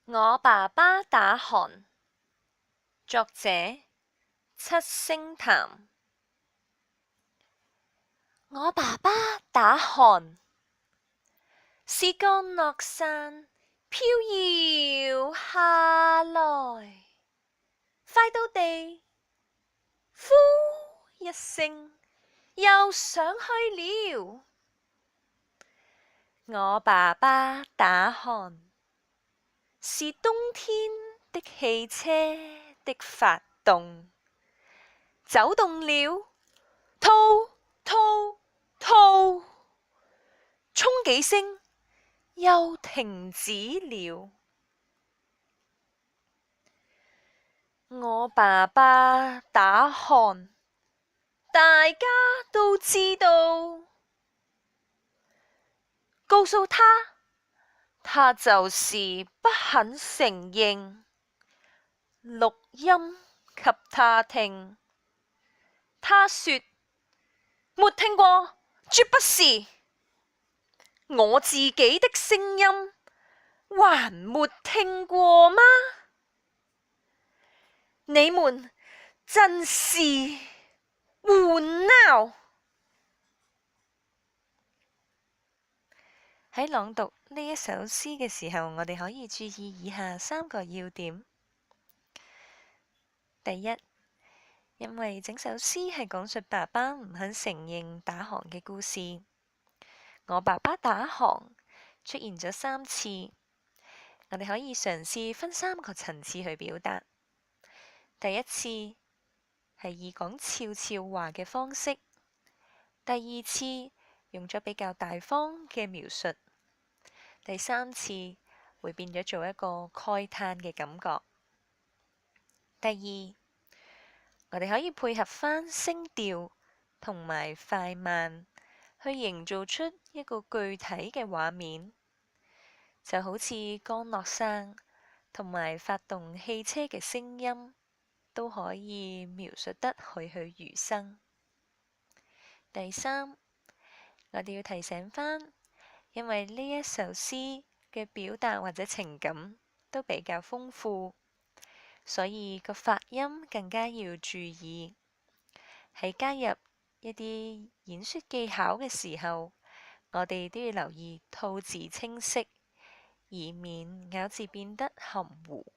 我爸爸打鼾。作者七星潭。我爸爸打鼾，是降落傘飄搖下來，快到地，呼一聲又上去了。我爸爸打鼾，是冬天的汽車的發動，走動了，吐吐吐，衝幾聲又停止了。我爸爸打鼾，大家都知道，告訴他，他就是不肯承認。錄音給他聽，他說沒聽過，絕不是我自己的聲音，還沒聽過嗎？你們真是胡鬧！喺朗讀呢一首詩嘅時候，我哋可以注意以下3個要點。第一，因為整首詩係講述爸爸唔肯承認打鼾嘅故事，我爸爸打鼾出現咗3次，我哋可以嘗試分3個層次去表達。第一次係以講悄悄話嘅方式，第二次用咗比較大方嘅描述，第3次會變咗做一個慨嘆嘅感覺。第二，我哋可以配合返聲調同埋快慢，去營造出一個具體嘅畫面，就好似降落傘同埋發動汽車嘅聲音，都可以描述得栩栩如生。第三，我哋要提醒返，因為呢一首詩嘅表達或者情感都比較豐富，所以個發音更加要注意。喺加入一啲演說技巧嘅時候，我哋都要留意吐字清晰，以免咬字變得含糊。